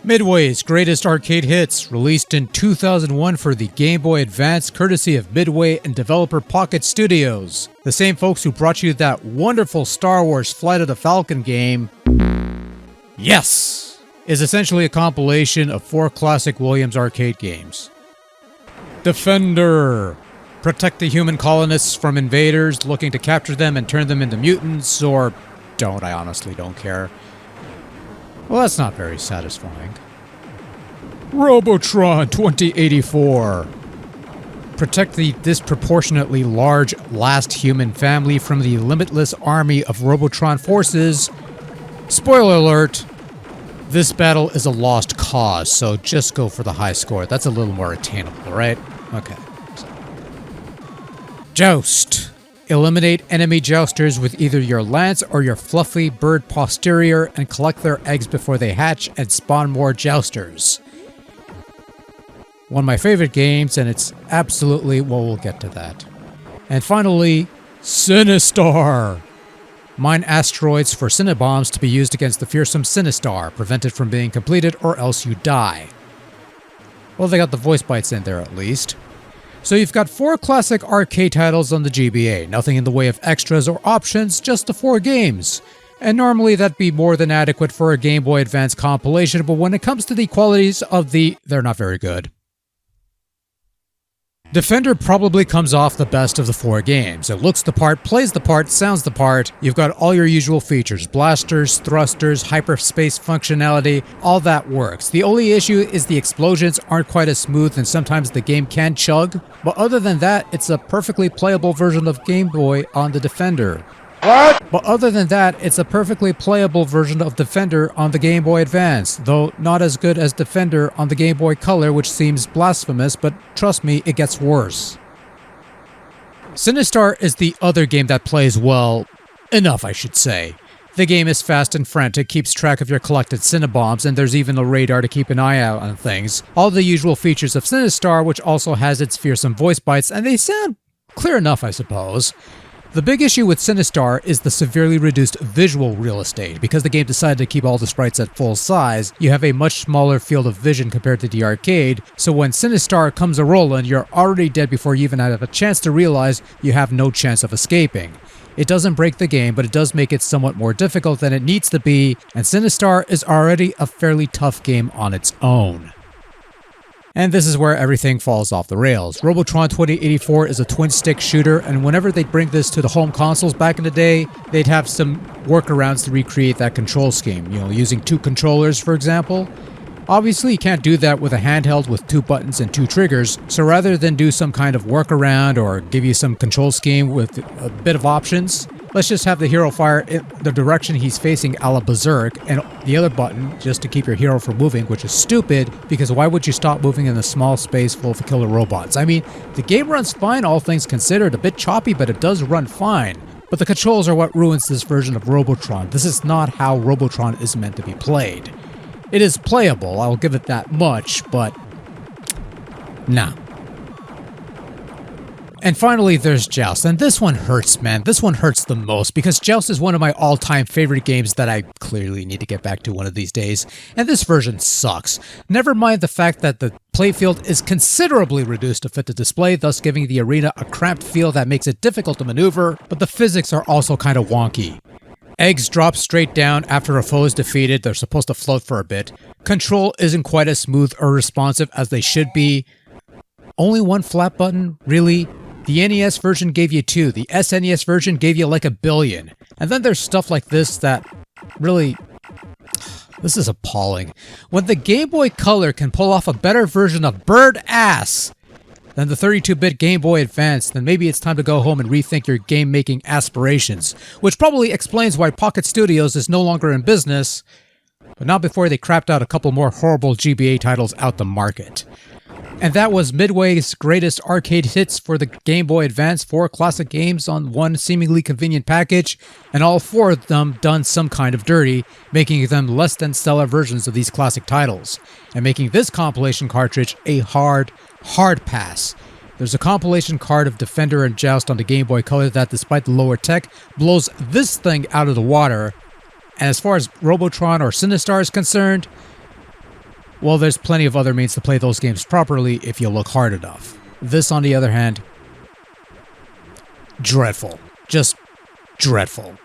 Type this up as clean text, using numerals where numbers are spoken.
Midway's greatest arcade hits, released in 2001 for the Game Boy Advance courtesy of Midway and developer Pocket Studios. The same folks who brought you that wonderful Star Wars Flight of the Falcon game, yes, is essentially a compilation of 4 classic Williams arcade games. Defender. Protect the human colonists from invaders looking to capture them and turn them into mutants, or don't, I honestly don't care. Well, that's not very satisfying. Robotron 2084. Protect the disproportionately large last human family from the limitless army of Robotron forces. Spoiler alert, this battle is a lost cause, so just go for the high score. That's a little more attainable, right? Okay. Joust. Eliminate enemy jousters with either your lance or your fluffy bird posterior and collect their eggs before they hatch and spawn more jousters. One of my favorite games, and it's absolutely, well, we'll get to that. And finally, Sinistar. Mine asteroids for Cinnebombs to be used against the fearsome Sinistar, prevented from being completed or else you die. Well, they got the voice bites in there at least. So you've got 4 classic arcade titles on the GBA, nothing in the way of extras or options, just the 4 games. And normally that'd be more than adequate for a Game Boy Advance compilation, but when it comes to the qualities of they're not very good. Defender probably comes off the best of the 4 games. It looks the part, plays the part, sounds the part. You've got all your usual features, blasters, thrusters, hyperspace functionality, all that works. The only issue is the explosions aren't quite as smooth and sometimes the game can chug. But other than that, it's a perfectly playable version of Game Boy on the Defender. What? But other than that, it's a perfectly playable version of Defender on the Game Boy Advance, though not as good as Defender on the Game Boy Color, which seems blasphemous, but trust me, it gets worse. Sinistar is the other game that plays well enough, I should say. The game is fast and frantic, keeps track of your collected Cinnebombs, and there's even a radar to keep an eye out on things. All the usual features of Sinistar, which also has its fearsome voice bites, and they sound clear enough, I suppose. The big issue with Sinistar is the severely reduced visual real estate. Because the game decided to keep all the sprites at full size, you have a much smaller field of vision compared to the arcade, so when Sinistar comes a-rollin', you're already dead before you even have a chance to realize you have no chance of escaping. It doesn't break the game, but it does make it somewhat more difficult than it needs to be, and Sinistar is already a fairly tough game on its own. And this is where everything falls off the rails. Robotron 2084 is a twin-stick shooter, and whenever they'd bring this to the home consoles back in the day, they'd have some workarounds to recreate that control scheme, using 2 controllers, for example. Obviously, you can't do that with a handheld with 2 buttons and 2 triggers, so rather than do some kind of workaround or give you some control scheme with a bit of options, let's just have the hero fire in the direction he's facing a la Berserk, and the other button just to keep your hero from moving, which is stupid, because why would you stop moving in a small space full of killer robots? I mean, the game runs fine, all things considered, a bit choppy, but it does run fine. But the controls are what ruins this version of Robotron. This is not how Robotron is meant to be played. It is playable, I'll give it that much, but nah. And finally, there's Joust, and this one hurts, man. This one hurts the most, because Joust is one of my all-time favorite games that I clearly need to get back to one of these days, and this version sucks. Never mind the fact that the playfield is considerably reduced to fit the display, thus giving the arena a cramped feel that makes it difficult to maneuver, but the physics are also kind of wonky. Eggs drop straight down after a foe is defeated, they're supposed to float for a bit. Control isn't quite as smooth or responsive as they should be. Only 1 flat button? Really? The NES version gave you 2, the SNES version gave you like 1 billion. And then there's stuff like this that really... This is appalling. When the Game Boy Color can pull off a better version of Bird Ass than the 32-bit Game Boy Advance, then maybe it's time to go home and rethink your game-making aspirations. Which probably explains why Pocket Studios is no longer in business, but not before they crapped out a couple more horrible GBA titles out the market. And that was Midway's greatest arcade hits for the Game Boy Advance, 4 classic games on one seemingly convenient package, and all 4 of them done some kind of dirty, making them less than stellar versions of these classic titles, and making this compilation cartridge a hard pass. There's a compilation card of Defender and Joust on the Game Boy Color that, despite the lower tech, blows this thing out of the water, and as far as Robotron or Sinistar is concerned, Well, there's plenty of other means to play those games properly if you look hard enough. This, on the other hand, dreadful. Just dreadful.